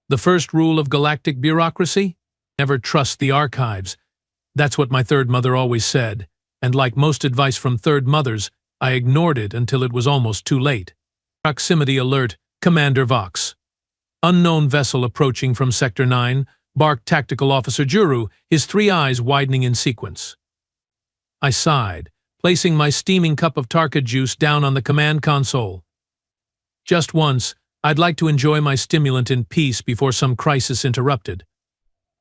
The first rule of galactic bureaucracy? Never trust the archives. That's what my third mother always said, and like most advice from third mothers, I ignored it until it was almost too late. Proximity alert, Commander Vox. Unknown vessel approaching from Sector 9, barked Tactical Officer Juru, his three eyes widening in sequence. I sighed, placing my steaming cup of Tarka juice down on the command console. Just once, I'd like to enjoy my stimulant in peace before some crisis interrupted.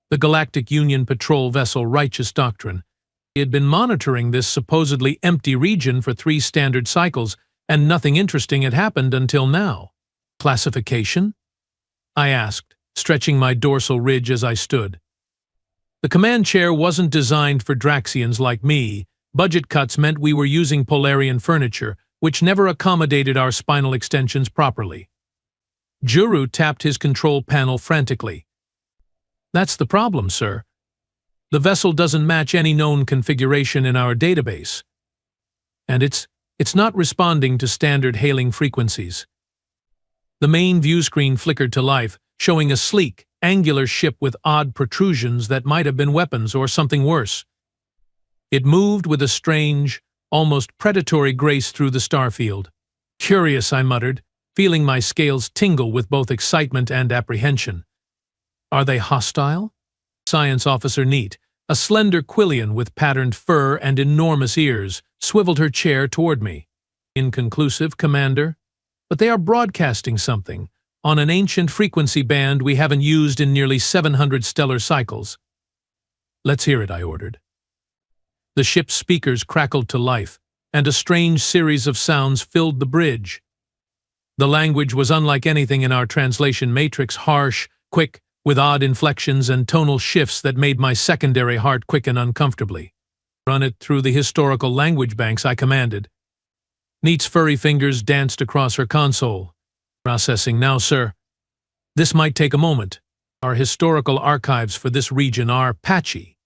The Galactic Union patrol vessel Righteous Doctrine. He had been monitoring this supposedly empty region for 3 standard cycles, and nothing interesting had happened until now. Classification? I asked, stretching my dorsal ridge as I stood. The command chair wasn't designed for Draxians like me. Budget cuts meant we were using Polarian furniture, which never accommodated our spinal extensions properly. Juru tapped his control panel frantically. That's the problem, sir. The vessel doesn't match any known configuration in our database. And it's not responding to standard hailing frequencies. The main view screen flickered to life, showing a sleek, angular ship with odd protrusions that might have been weapons or something worse. It moved with a strange, almost predatory grace through the starfield. Curious, I muttered, feeling my scales tingle with both excitement and apprehension. Are they hostile? Science Officer Neat, a slender Quillian with patterned fur and enormous ears, swiveled her chair toward me. Inconclusive, Commander, but they are broadcasting something on an ancient frequency band we haven't used in nearly 700 stellar cycles. Let's hear it, I ordered. The ship's speakers crackled to life, and a strange series of sounds filled the bridge. The language was unlike anything in our translation matrix, harsh, quick, with odd inflections and tonal shifts that made my secondary heart quicken uncomfortably. Run it through the historical language banks, I commanded. Neat's furry fingers danced across her console. Processing now, sir. This might take a moment. Our historical archives for this region are patchy.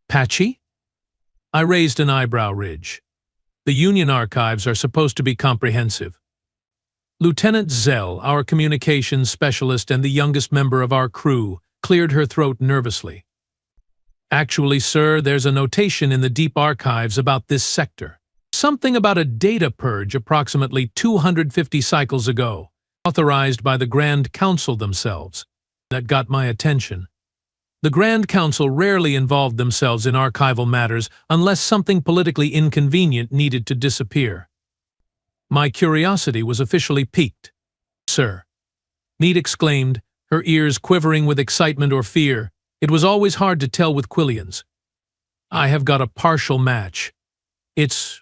Patchy? I raised an eyebrow ridge. The Union archives are supposed to be comprehensive. Lieutenant Zell, our communications specialist and the youngest member of our crew, cleared her throat nervously. Actually, sir, there's a notation in the deep archives about this sector. Something about a data purge approximately 250 cycles ago, authorized by the Grand Council themselves. That got my attention. The Grand Council rarely involved themselves in archival matters unless something politically inconvenient needed to disappear. My curiosity was officially piqued. Sir, Neat exclaimed, her ears quivering with excitement or fear. It was always hard to tell with Quillians. I have got a partial match.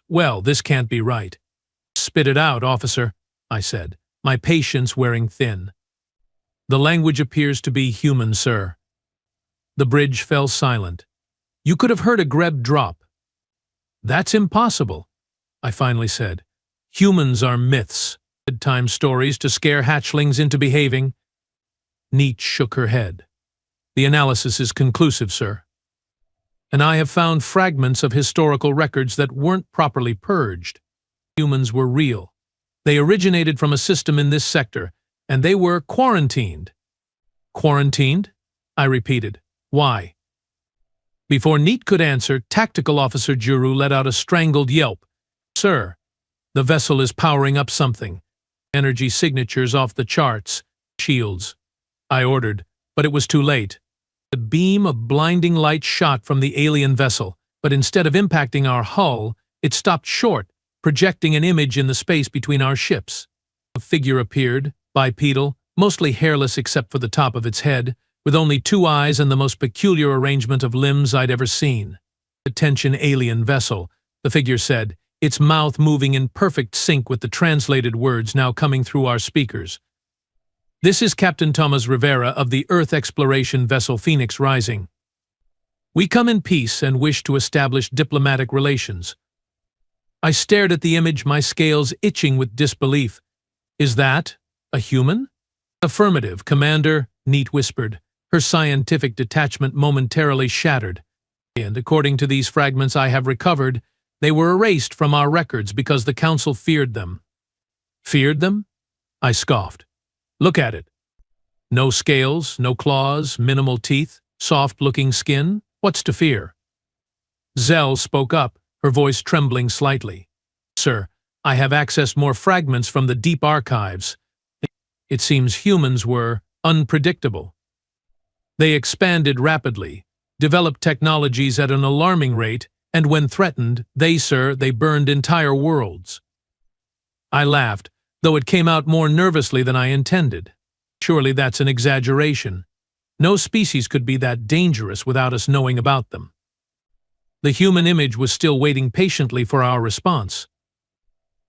Well, this can't be right. Spit it out, officer, I said, my patience wearing thin. The language appears to be human, sir. The bridge fell silent. You could have heard a greb drop. That's impossible, I finally said. Humans are myths, bedtime stories to scare hatchlings into behaving. Neat shook her head. The analysis is conclusive, sir. And I have found fragments of historical records that weren't properly purged. Humans were real. They originated from a system in this sector, and they were quarantined. Quarantined? I repeated. Why? Before Neat could answer, Tactical Officer Juru let out a strangled yelp. Sir, the vessel is powering up something. Energy signatures off the charts. Shields. I ordered, but it was too late. A beam of blinding light shot from the alien vessel, but instead of impacting our hull, it stopped short, projecting an image in the space between our ships. A figure appeared, bipedal, mostly hairless except for the top of its head, with only 2 eyes and the most peculiar arrangement of limbs I'd ever seen. Attention, alien vessel, the figure said, its mouth moving in perfect sync with the translated words now coming through our speakers. This is Captain Thomas Rivera of the Earth exploration vessel Phoenix Rising. We come in peace and wish to establish diplomatic relations. I stared at the image, my scales itching with disbelief. Is that a human? Affirmative, Commander, Neat whispered, her scientific detachment momentarily shattered. And according to these fragments I have recovered, they were erased from our records because the Council feared them. Feared them? I scoffed. Look at it. No scales, no claws, minimal teeth, soft-looking skin. What's to fear? Zell spoke up, her voice trembling slightly. Sir, I have accessed more fragments from the deep archives. It seems humans were unpredictable. They expanded rapidly, developed technologies at an alarming rate, and when threatened, they burned entire worlds. I laughed, though it came out more nervously than I intended. Surely that's an exaggeration. No species could be that dangerous without us knowing about them. The human image was still waiting patiently for our response.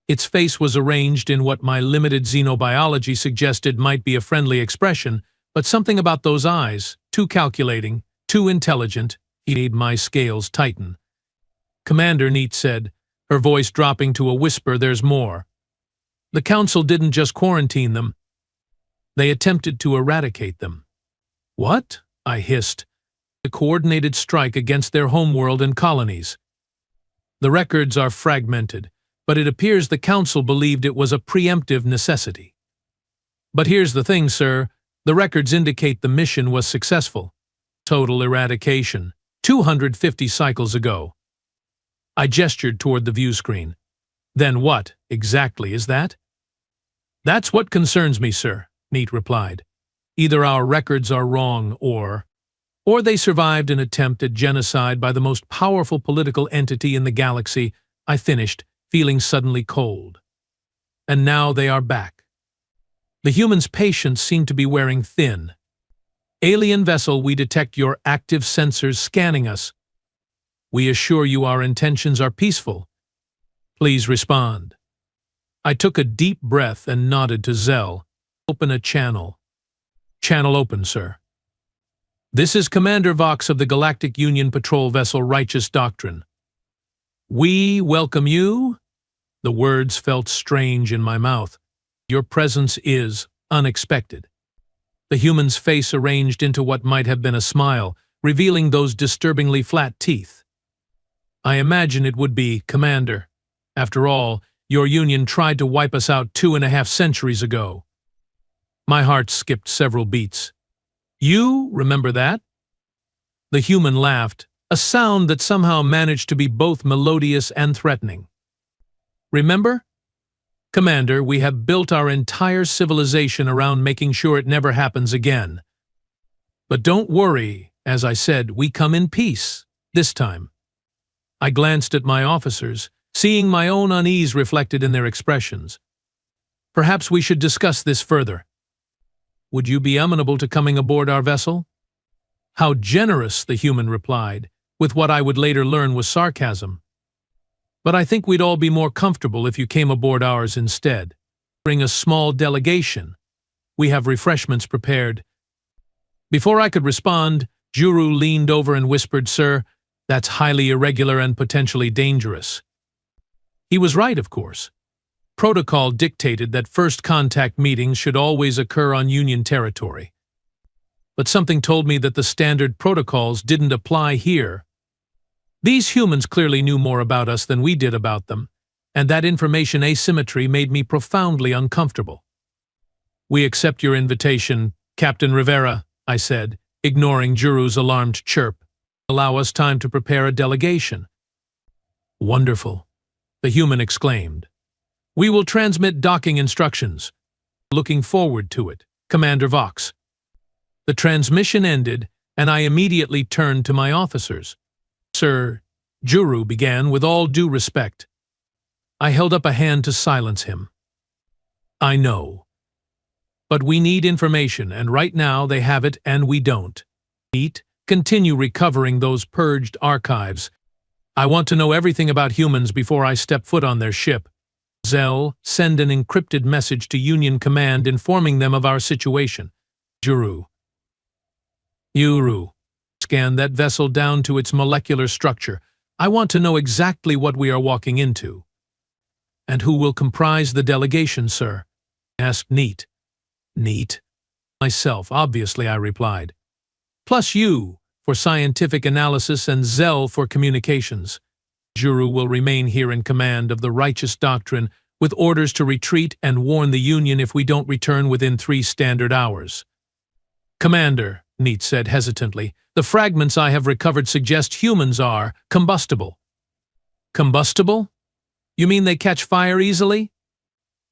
Its face was arranged in what my limited xenobiology suggested might be a friendly expression, but something about those eyes, too calculating, too intelligent, made my scales tighten. Commander, Neat said, her voice dropping to a whisper, there's more. The Council didn't just quarantine them. They attempted to eradicate them. What? I hissed. A coordinated strike against their homeworld and colonies. The records are fragmented, but it appears the Council believed it was a preemptive necessity. But here's the thing, sir. The records indicate the mission was successful. Total eradication. 250 cycles ago. I gestured toward the view screen. Then what, exactly, is that? That's what concerns me, sir, Neat replied. Either our records are wrong or they survived an attempt at genocide by the most powerful political entity in the galaxy, I finished, feeling suddenly cold. And now they are back. The humans' patience seem to be wearing thin. Alien vessel, we detect your active sensors scanning us. We assure you our intentions are peaceful. Please respond. I took a deep breath and nodded to Zell. Open a channel. Channel open, sir. This is Commander Vox of the Galactic Union patrol vessel Righteous Doctrine. We welcome you? The words felt strange in my mouth. Your presence is unexpected. The human's face arranged into what might have been a smile, revealing those disturbingly flat teeth. I imagine it would be, Commander. After all, your Union tried to wipe us out 2.5 centuries ago. My heart skipped several beats. You remember that? The human laughed, a sound that somehow managed to be both melodious and threatening. Remember? Commander, we have built our entire civilization around making sure it never happens again. But don't worry, as I said, we come in peace, this time. I glanced at my officers, seeing my own unease reflected in their expressions. Perhaps we should discuss this further. Would you be amenable to coming aboard our vessel? How generous, the human replied, with what I would later learn was sarcasm. But I think we'd all be more comfortable if you came aboard ours instead. Bring a small delegation. We have refreshments prepared. Before I could respond, Juru leaned over and whispered, Sir, that's highly irregular and potentially dangerous. He was right, of course. Protocol dictated that first contact meetings should always occur on Union territory. But something told me that the standard protocols didn't apply here. These humans clearly knew more about us than we did about them, and that information asymmetry made me profoundly uncomfortable. We accept your invitation, Captain Rivera, I said, ignoring Juru's alarmed chirp. Allow us time to prepare a delegation. Wonderful, the human exclaimed. We will transmit docking instructions. Looking forward to it, Commander Vox. The transmission ended, and I immediately turned to my officers. Sir, Juru began with all due respect. I held up a hand to silence him. I know. But we need information, and right now they have it and we don't. Continue recovering those purged archives. I want to know everything about humans before I step foot on their ship. Zell, send an encrypted message to Union Command informing them of our situation. Juru. Scan that vessel down to its molecular structure. I want to know exactly what we are walking into. And who will comprise the delegation, sir? Asked Neat. Neat? Myself, obviously, I replied. Plus you, for scientific analysis, and Zell for communications. Juru will remain here in command of the Righteous Doctrine with orders to retreat and warn the Union if we don't return within 3 standard hours. Commander, Neat said hesitantly, the fragments I have recovered suggest humans are combustible. Combustible? You mean they catch fire easily?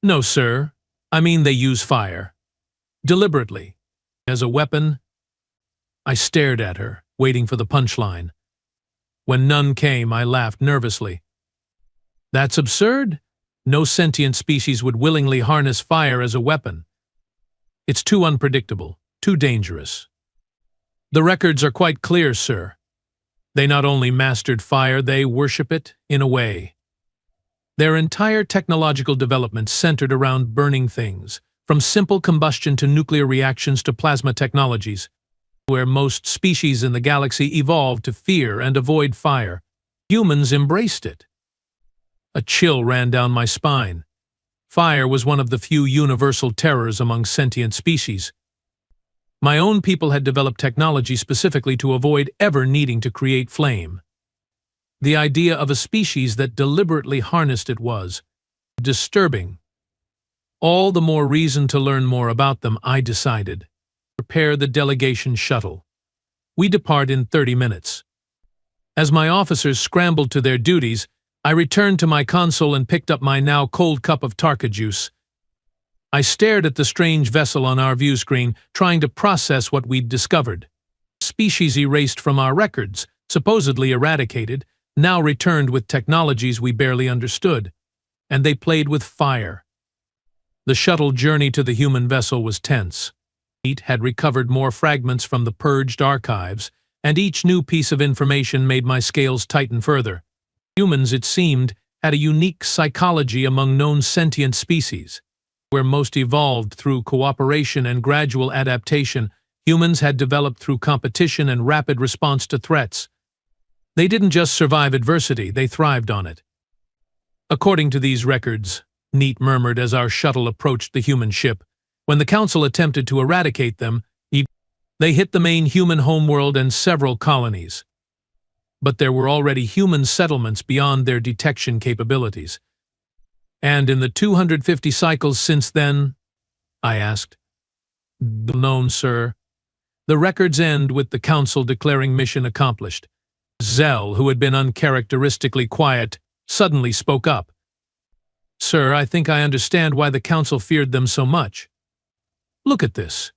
No, sir. I mean they use fire. Deliberately. As a weapon. I stared at her, waiting for the punchline. When none came, I laughed nervously. That's absurd. No sentient species would willingly harness fire as a weapon. It's too unpredictable, too dangerous. The records are quite clear, sir. They not only mastered fire, they worship it, in a way. Their entire technological development centered around burning things, from simple combustion to nuclear reactions to plasma technologies, where most species in the galaxy evolved to fear and avoid fire. Humans embraced it. A chill ran down my spine. Fire was one of the few universal terrors among sentient species. My own people had developed technology specifically to avoid ever needing to create flame. The idea of a species that deliberately harnessed it was disturbing. All the more reason to learn more about them, I decided. Prepare the delegation shuttle. We depart in 30 minutes. As my officers scrambled to their duties, I returned to my console and picked up my now cold cup of Tarka juice. I stared at the strange vessel on our view screen, trying to process what we'd discovered. Species erased from our records, supposedly eradicated, now returned with technologies we barely understood. And they played with fire. The shuttle journey to the human vessel was tense. It had recovered more fragments from the purged archives, and each new piece of information made my scales tighten further. Humans, it seemed, had a unique psychology among known sentient species. Where most evolved through cooperation and gradual adaptation, humans had developed through competition and rapid response to threats. They didn't just survive adversity, they thrived on it. According to these records, Neat murmured as our shuttle approached the human ship, when the Council attempted to eradicate them, they hit the main human homeworld and several colonies. But there were already human settlements beyond their detection capabilities. And in the 250 cycles since then, I asked. Known, sir. The records end with the Council declaring mission accomplished. Zell, who had been uncharacteristically quiet, suddenly spoke up. Sir, I think I understand why the Council feared them so much. Look at this.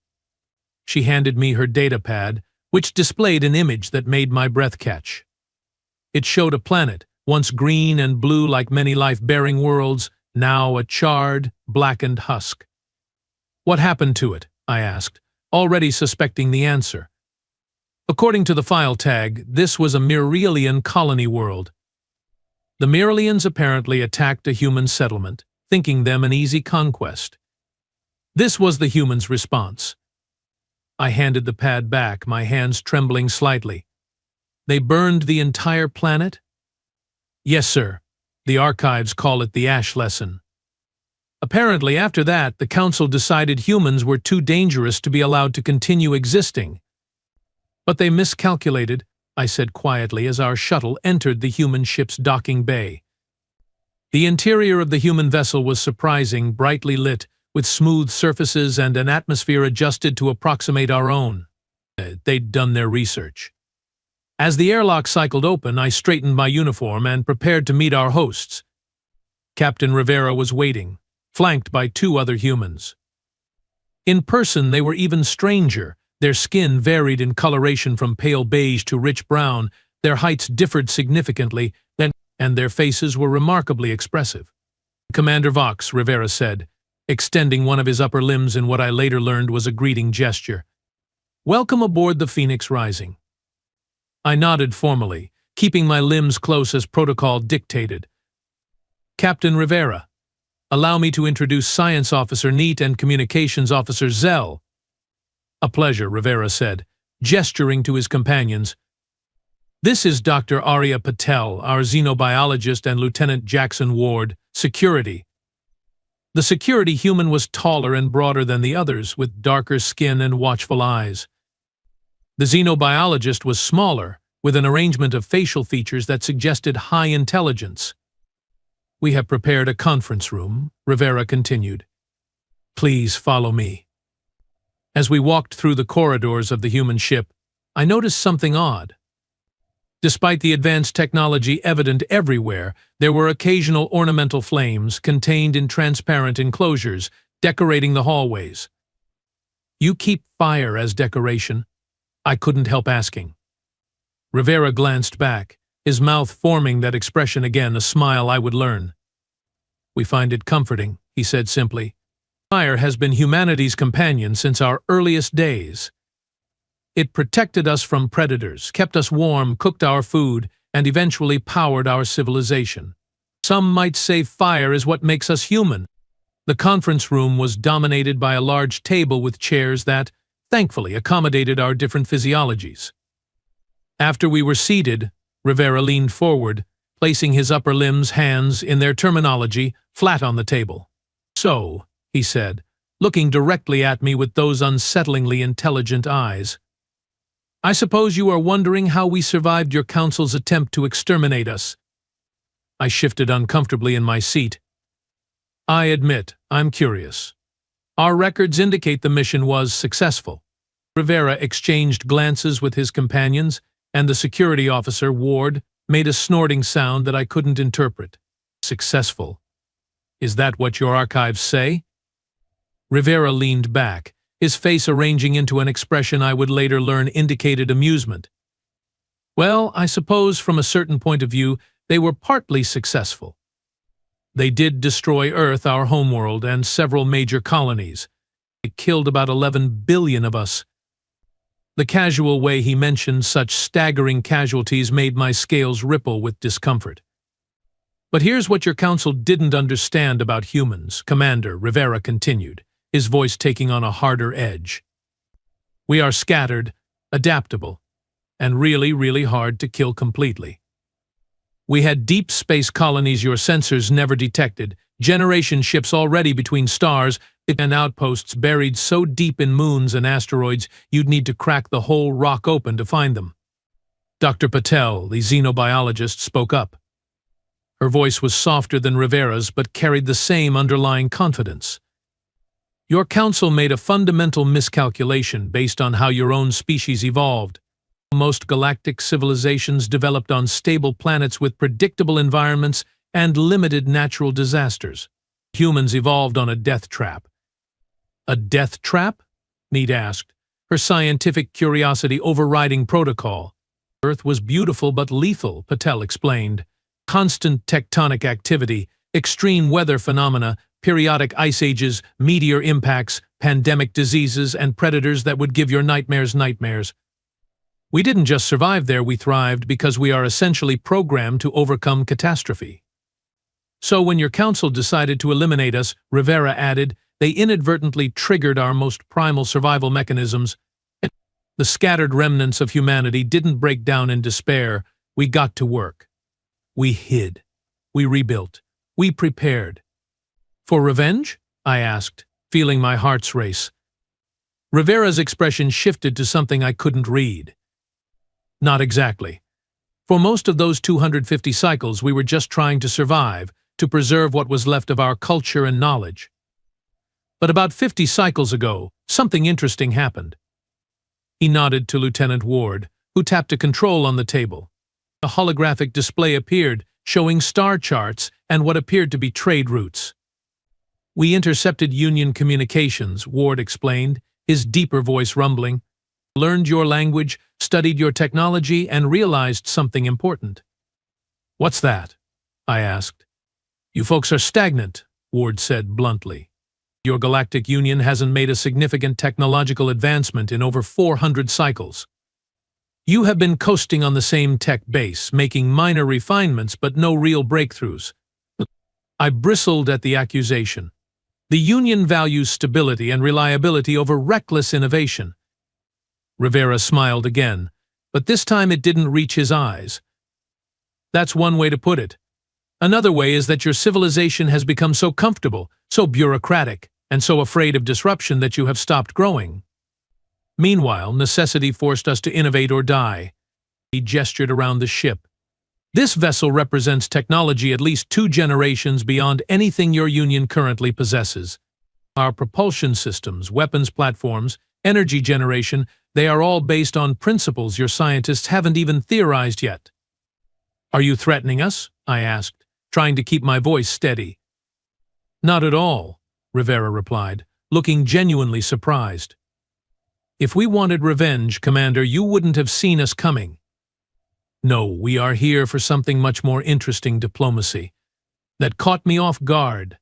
She handed me her datapad, which displayed an image that made my breath catch. It showed a planet, once green and blue like many life-bearing worlds, now a charred, blackened husk. What happened to it? I asked, already suspecting the answer. According to the file tag, this was a Myrelian colony world. The Myrelians apparently attacked a human settlement, thinking them an easy conquest. This was the humans' response. I handed the pad back, my hands trembling slightly. They burned the entire planet? Yes, sir. The archives call it the Ash Lesson. Apparently, after that, the Council decided humans were too dangerous to be allowed to continue existing. But they miscalculated, I said quietly as our shuttle entered the human ship's docking bay. The interior of the human vessel was surprising, brightly lit, with smooth surfaces and an atmosphere adjusted to approximate our own. They'd done their research. As the airlock cycled open, I straightened my uniform and prepared to meet our hosts. Captain Rivera was waiting, flanked by 2 other humans. In person, they were even stranger. Their skin varied in coloration from pale beige to rich brown, their heights differed significantly, and their faces were remarkably expressive. Commander Vox, Rivera said, extending one of his upper limbs in what I later learned was a greeting gesture. Welcome aboard the Phoenix Rising. I nodded formally, keeping my limbs close as protocol dictated. Captain Rivera, allow me to introduce Science Officer Neat and Communications Officer Zell. A pleasure, Rivera said, gesturing to his companions. This is Dr. Arya Patel, our xenobiologist, and Lieutenant Jackson Ward, security. The security human was taller and broader than the others, with darker skin and watchful eyes. The xenobiologist was smaller, with an arrangement of facial features that suggested high intelligence. We have prepared a conference room, Rivera continued. Please follow me. As we walked through the corridors of the human ship, I noticed something odd. Despite the advanced technology evident everywhere, there were occasional ornamental flames contained in transparent enclosures decorating the hallways. "You keep fire as decoration?" I couldn't help asking. Rivera glanced back, his mouth forming that expression again, a smile I would learn. "We find it comforting," he said simply. "Fire has been humanity's companion since our earliest days. It protected us from predators, kept us warm, cooked our food, and eventually powered our civilization. Some might say fire is what makes us human." The conference room was dominated by a large table with chairs that, thankfully, accommodated our different physiologies. After we were seated, Rivera leaned forward, placing his upper limbs, hands, in their terminology, flat on the table. "So," he said, looking directly at me with those unsettlingly intelligent eyes, "I suppose you are wondering how we survived your council's attempt to exterminate us." I shifted uncomfortably in my seat. "I admit, I'm curious. Our records indicate the mission was successful." Rivera exchanged glances with his companions, and the security officer, Ward, made a snorting sound that I couldn't interpret. "Successful? Is that what your archives say?" Rivera leaned back, his face arranging into an expression I would later learn indicated amusement. "Well, I suppose from a certain point of view, they were partly successful. They did destroy Earth, our homeworld, and several major colonies. It killed about 11 billion of us." The casual way he mentioned such staggering casualties made my scales ripple with discomfort. "But here's what your council didn't understand about humans," Commander Rivera continued, his voice taking on a harder edge. "We are scattered, adaptable, and really, really hard to kill completely. We had deep space colonies your sensors never detected, generation ships already between stars, and outposts buried so deep in moons and asteroids you'd need to crack the whole rock open to find them." Dr. Patel, the xenobiologist, spoke up. Her voice was softer than Rivera's but carried the same underlying confidence. "Your council made a fundamental miscalculation based on how your own species evolved. Most galactic civilizations developed on stable planets with predictable environments and limited natural disasters. Humans evolved on a death trap." "A death trap?" Mead asked, her scientific curiosity overriding protocol. "Earth was beautiful but lethal," Patel explained. "Constant tectonic activity, extreme weather phenomena, periodic ice ages, meteor impacts, pandemic diseases, and predators that would give your nightmares. We didn't just survive there, we thrived because we are essentially programmed to overcome catastrophe. So when your council decided to eliminate us," Rivera added, "they inadvertently triggered our most primal survival mechanisms. The scattered remnants of humanity didn't break down in despair. We got to work. We hid. We rebuilt. We prepared." "For revenge?" I asked, feeling my heart's race. Rivera's expression shifted to something I couldn't read. "Not exactly. For most of those 250 cycles, we were just trying to survive, to preserve what was left of our culture and knowledge. But about 50 cycles ago, something interesting happened." He nodded to Lieutenant Ward, who tapped a control on the table. A holographic display appeared, showing star charts and what appeared to be trade routes. "We intercepted Union communications," Ward explained, his deeper voice rumbling. "Learned your language, studied your technology, and realized something important." "What's that?" I asked. "You folks are stagnant," Ward said bluntly. "Your Galactic Union hasn't made a significant technological advancement in over 400 cycles. You have been coasting on the same tech base, making minor refinements but no real breakthroughs." I bristled at the accusation. "The Union values stability and reliability over reckless innovation." Rivera smiled again, but this time it didn't reach his eyes. "That's one way to put it. Another way is that your civilization has become so comfortable, so bureaucratic, and so afraid of disruption that you have stopped growing. Meanwhile, necessity forced us to innovate or die." He gestured around the ship. "This vessel represents technology at least 2 generations beyond anything your Union currently possesses. Our propulsion systems, weapons platforms, energy generation, they are all based on principles your scientists haven't even theorized yet. Are you threatening us? I asked, trying to keep my voice steady. Not at all, Rivera replied, looking genuinely surprised. If we wanted revenge, Commander, you wouldn't have seen us coming. No, we are here for something much more interesting, diplomacy. That caught me off guard.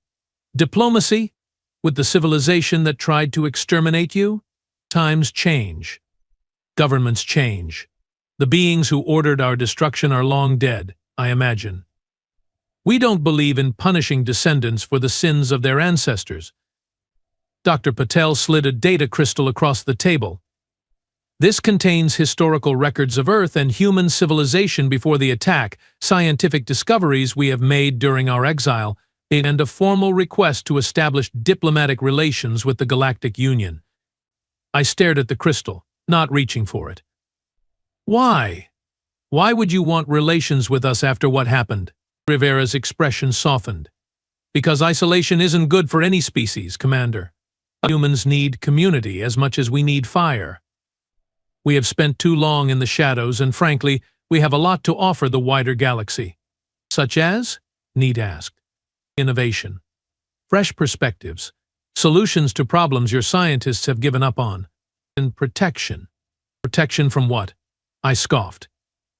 Diplomacy? With the civilization that tried to exterminate you? Times change. Governments change. The beings who ordered our destruction are long dead, I imagine. We don't believe in punishing descendants for the sins of their ancestors. Dr. Patel slid a data crystal across the table. This contains historical records of Earth and human civilization before the attack, scientific discoveries we have made during our exile, and a formal request to establish diplomatic relations with the Galactic Union. I stared at the crystal, not reaching for it. Why? Why would you want relations with us after what happened? Rivera's expression softened. Because isolation isn't good for any species, Commander. Humans need community as much as we need fire. We have spent too long in the shadows, and frankly, we have a lot to offer the wider galaxy. Such as? Need asked. Innovation. Fresh perspectives. Solutions to problems your scientists have given up on. And protection. Protection from what? I scoffed.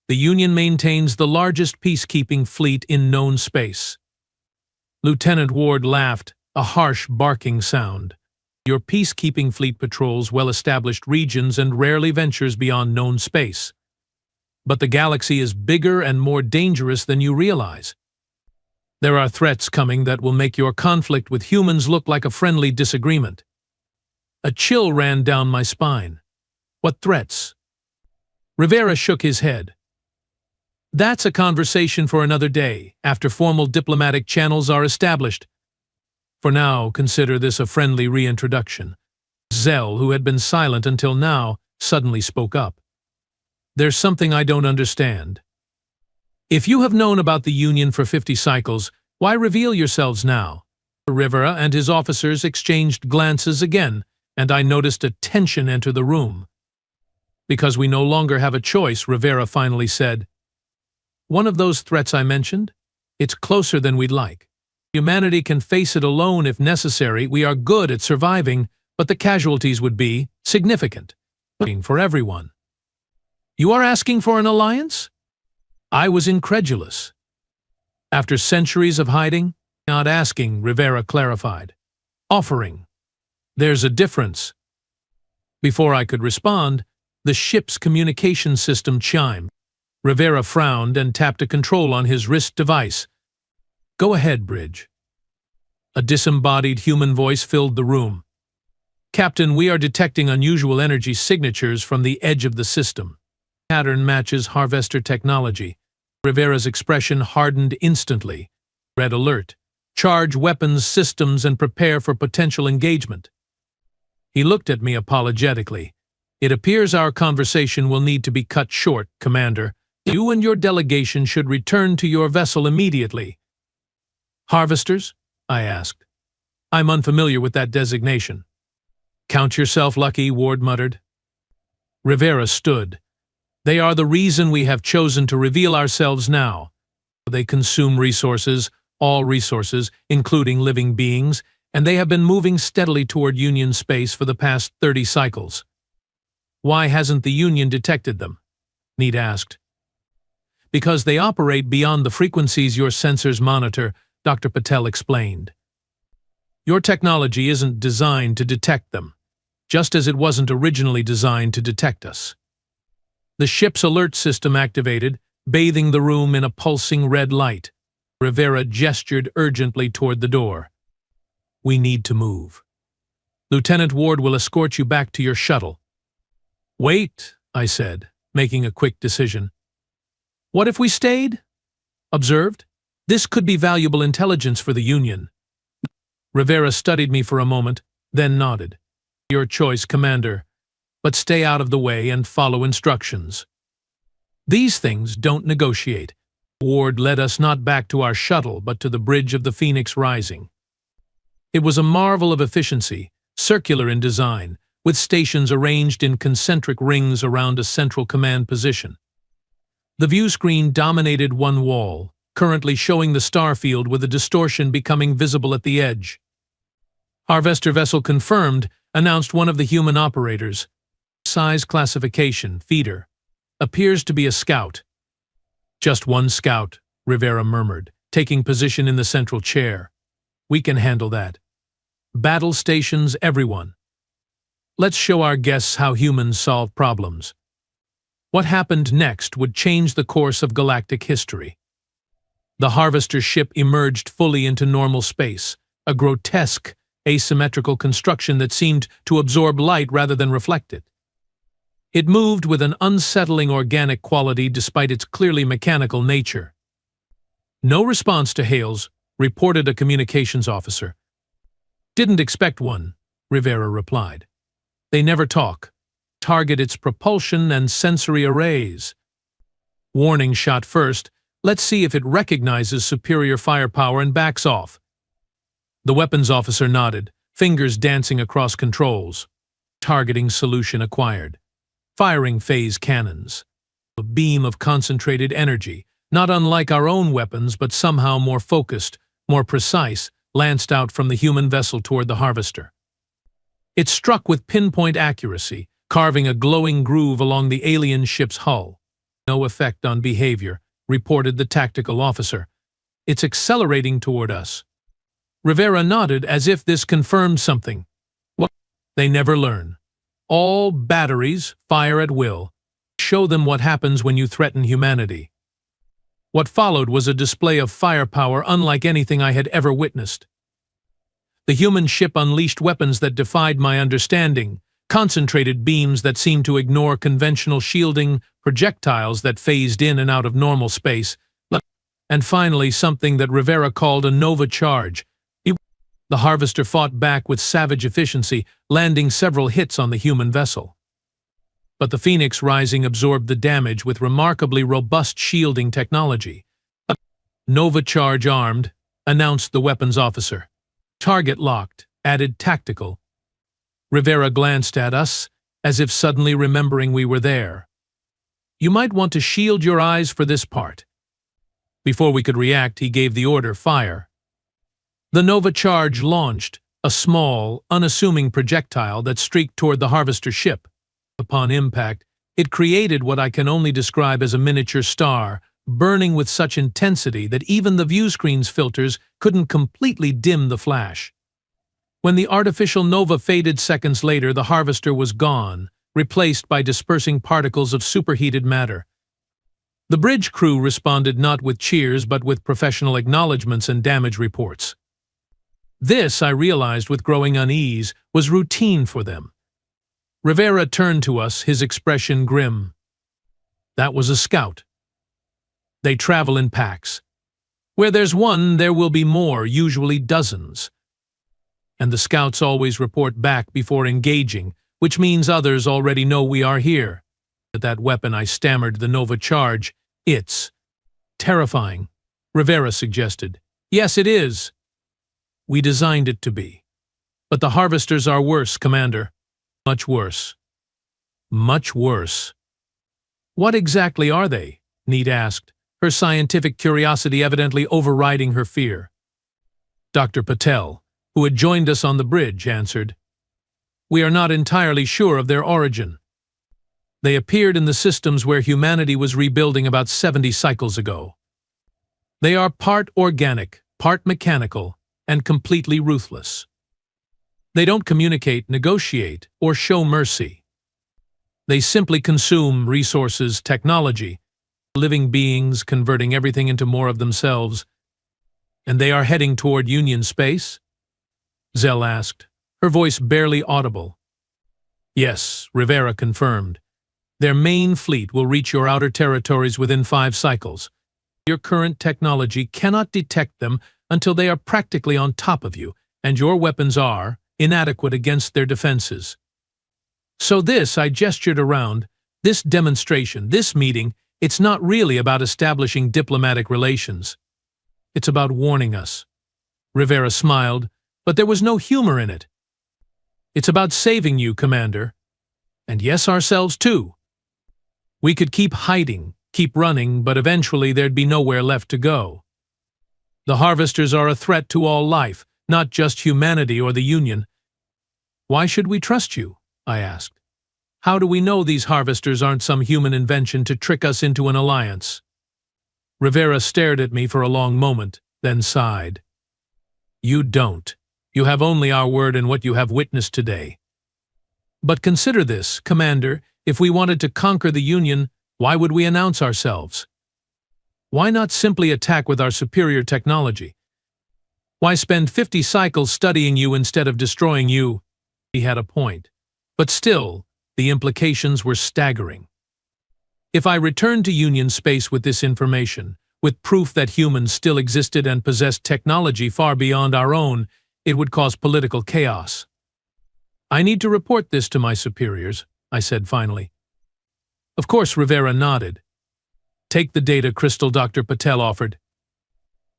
The Union maintains the largest peacekeeping fleet in known space. Lieutenant Ward laughed, a harsh barking sound. Your peacekeeping fleet patrols well-established regions and rarely ventures beyond known space. But the galaxy is bigger and more dangerous than you realize. There are threats coming that will make your conflict with humans look like a friendly disagreement. A chill ran down my spine. What threats? Rivera shook his head. That's a conversation for another day, after formal diplomatic channels are established. For now, consider this a friendly reintroduction. Zell, who had been silent until now, suddenly spoke up. There's something I don't understand. If you have known about the Union for 50 cycles, why reveal yourselves now? Rivera and his officers exchanged glances again, and I noticed a tension enter the room. Because we no longer have a choice, Rivera finally said. One of those threats I mentioned? It's closer than we'd like. Humanity can face it alone if necessary. We are good at surviving, but the casualties would be significant for everyone. You are asking for an alliance? I was incredulous. After centuries of hiding, not asking, Rivera clarified. Offering. There's a difference. Before I could respond, the ship's communication system chimed. Rivera frowned and tapped a control on his wrist device. Go ahead, Bridge. A disembodied human voice filled the room. Captain, we are detecting unusual energy signatures from the edge of the system. Pattern matches Harvester technology. Rivera's expression hardened instantly. Red alert. Charge weapons systems and prepare for potential engagement. He looked at me apologetically. It appears our conversation will need to be cut short, Commander. You and your delegation should return to your vessel immediately. Harvesters? I asked. I'm unfamiliar with that designation. Count yourself lucky, Ward muttered. Rivera stood. They are the reason we have chosen to reveal ourselves now. They consume resources, all resources, including living beings, and they have been moving steadily toward Union space for the past 30 cycles. Why hasn't the Union detected them? Need asked. Because they operate beyond the frequencies your sensors monitor, Dr. Patel explained. Your technology isn't designed to detect them, just as it wasn't originally designed to detect us. The ship's alert system activated, bathing the room in a pulsing red light. Rivera gestured urgently toward the door. We need to move. Lieutenant Ward will escort you back to your shuttle. Wait, I said, making a quick decision. What if we stayed? Observed. This could be valuable intelligence for the Union. Rivera studied me for a moment, then nodded. Your choice, Commander, but stay out of the way and follow instructions. These things don't negotiate. Ward led us not back to our shuttle, but to the bridge of the Phoenix Rising. It was a marvel of efficiency, circular in design, with stations arranged in concentric rings around a central command position. The view screen dominated one wall, currently showing the star field with a distortion becoming visible at the edge. "Harvester vessel confirmed," announced one of the human operators. "Size classification, feeder. Appears to be a scout." "Just one scout," Rivera murmured, taking position in the central chair. "We can handle that. Battle stations, everyone. Let's show our guests how humans solve problems." What happened next would change the course of galactic history. The Harvester ship emerged fully into normal space, a grotesque, asymmetrical construction that seemed to absorb light rather than reflect it. It moved with an unsettling organic quality despite its clearly mechanical nature. "No response to hails," reported a communications officer. "Didn't expect one," Rivera replied. "They never talk. Target its propulsion and sensory arrays." "Warning shot first. Let's see if it recognizes superior firepower and backs off." The weapons officer nodded, fingers dancing across controls. "Targeting solution acquired. Firing phase cannons." A beam of concentrated energy, not unlike our own weapons but somehow more focused, more precise, lanced out from the human vessel toward the Harvester. It struck with pinpoint accuracy, carving a glowing groove along the alien ship's hull. "No effect on behavior," reported the tactical officer. "It's accelerating toward us." Rivera nodded as if this confirmed something. "Well, they never learn. All batteries fire at will. Show them what happens when you threaten humanity." What followed was a display of firepower unlike anything I had ever witnessed. The human ship unleashed weapons that defied my understanding, concentrated beams that seemed to ignore conventional shielding, projectiles that phased in and out of normal space, and finally something that Rivera called a nova charge. The Harvester fought back with savage efficiency, landing several hits on the human vessel. But the Phoenix Rising absorbed the damage with remarkably robust shielding technology. "Nova charge armed," announced the weapons officer. "Target locked," added tactical. Rivera glanced at us, as if suddenly remembering we were there. "You might want to shield your eyes for this part." Before we could react, he gave the order, "Fire." The Nova charge launched, a small, unassuming projectile that streaked toward the Harvester ship. Upon impact, it created what I can only describe as a miniature star, burning with such intensity that even the view screen's filters couldn't completely dim the flash. When the artificial nova faded seconds later, the Harvester was gone, replaced by dispersing particles of superheated matter. The bridge crew responded not with cheers but with professional acknowledgments and damage reports. This, I realized with growing unease, was routine for them. Rivera turned to us, his expression grim. "That was a scout. They travel in packs. Where there's one, there will be more, usually dozens. And the scouts always report back before engaging, which means others already know we are here." At that weapon, I stammered, "The Nova charge. It's terrifying," Rivera suggested. "Yes, it is. We designed it to be. But the Harvesters are worse, Commander. Much worse. Much worse." "What exactly are they?" Neat asked, her scientific curiosity evidently overriding her fear. Dr. Patel, who had joined us on the bridge, answered. "We are not entirely sure of their origin. They appeared in the systems where humanity was rebuilding about 70 cycles ago. They are part organic, part mechanical, and completely ruthless. They don't communicate, negotiate, or show mercy. They simply consume resources, technology, living beings converting everything into more of themselves. And they are heading toward Union space?" Zell asked, her voice barely audible. "Yes," Rivera confirmed. "Their main fleet will reach your outer territories within 5 cycles. Your current technology cannot detect them until they are practically on top of you, and your weapons are inadequate against their defenses. So this," I gestured around, "this demonstration, this meeting, it's not really about establishing diplomatic relations. It's about warning us." Rivera smiled, but there was no humor in it. It's about saving you, Commander. And yes, ourselves too. We could keep hiding, keep running, but eventually there'd be nowhere left to go. The Harvesters are a threat to all life, not just humanity or the Union. Why should we trust you? I asked. How do we know these Harvesters aren't some human invention to trick us into an alliance? Rivera stared at me for a long moment, then sighed. You don't. You have only our word and what you have witnessed today. But consider this, Commander, if we wanted to conquer the Union, why would we announce ourselves? Why not simply attack with our superior technology? Why spend 50 cycles studying you instead of destroying you? He had a point. But still, the implications were staggering. If I returned to Union space with this information, with proof that humans still existed and possessed technology far beyond our own, it would cause political chaos. I need to report this to my superiors, I said finally. Of course, Rivera nodded. Take the data crystal Dr. Patel offered.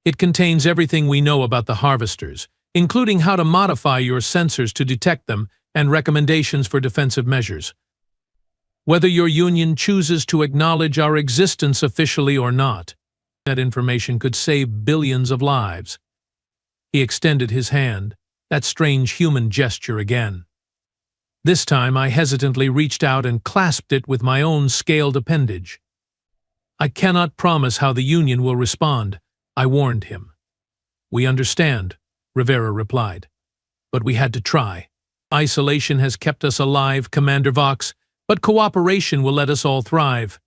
It contains everything we know about the Harvesters, including how to modify your sensors to detect them and recommendations for defensive measures. Whether your Union chooses to acknowledge our existence officially or not, that information could save billions of lives. He extended his hand, that strange human gesture again. This time I hesitantly reached out and clasped it with my own scaled appendage. I cannot promise how the Union will respond, I warned him. We understand, Rivera replied. But we had to try. Isolation has kept us alive, Commander Vox, but cooperation will let us all thrive.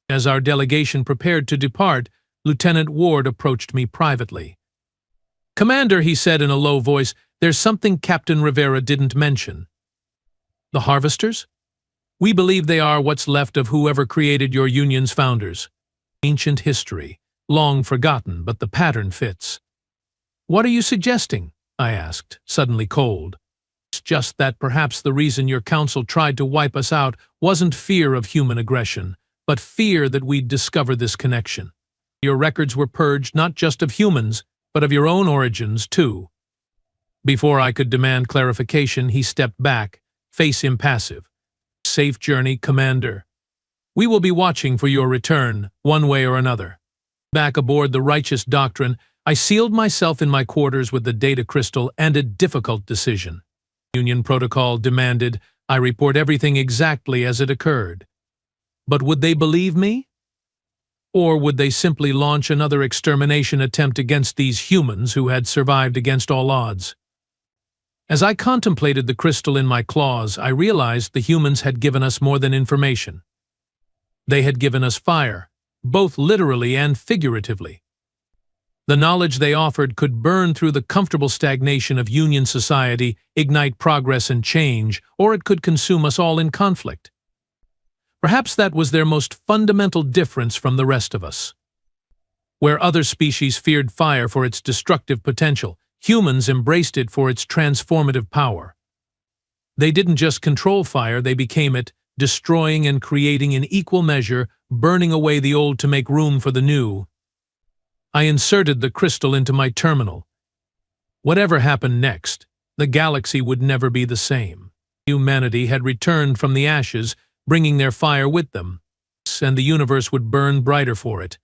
As our delegation prepared to depart, Lieutenant Ward approached me privately. Commander, he said in a low voice, there's something Captain Rivera didn't mention. The Harvesters? We believe they are what's left of whoever created your Union's founders. Ancient history, long forgotten, but the pattern fits. What are you suggesting? I asked, suddenly cold. It's just that perhaps the reason your council tried to wipe us out wasn't fear of human aggression, but fear that we'd discover this connection. Your records were purged not just of humans, but of your own origins, too. Before I could demand clarification, he stepped back, face impassive. Safe journey, Commander. We will be watching for your return, one way or another. Back aboard the Righteous Doctrine, I sealed myself in my quarters with the data crystal and a difficult decision. Union protocol demanded I report everything exactly as it occurred. But would they believe me? Or would they simply launch another extermination attempt against these humans who had survived against all odds? As I contemplated the crystal in my claws, I realized the humans had given us more than information. They had given us fire, both literally and figuratively. The knowledge they offered could burn through the comfortable stagnation of Union society, ignite progress and change, or it could consume us all in conflict. Perhaps that was their most fundamental difference from the rest of us. Where other species feared fire for its destructive potential, humans embraced it for its transformative power. They didn't just control fire, they became it, destroying and creating in equal measure, burning away the old to make room for the new. I inserted the crystal into my terminal. Whatever happened next, the galaxy would never be the same. Humanity had returned from the ashes, bringing their fire with them, and the universe would burn brighter for it.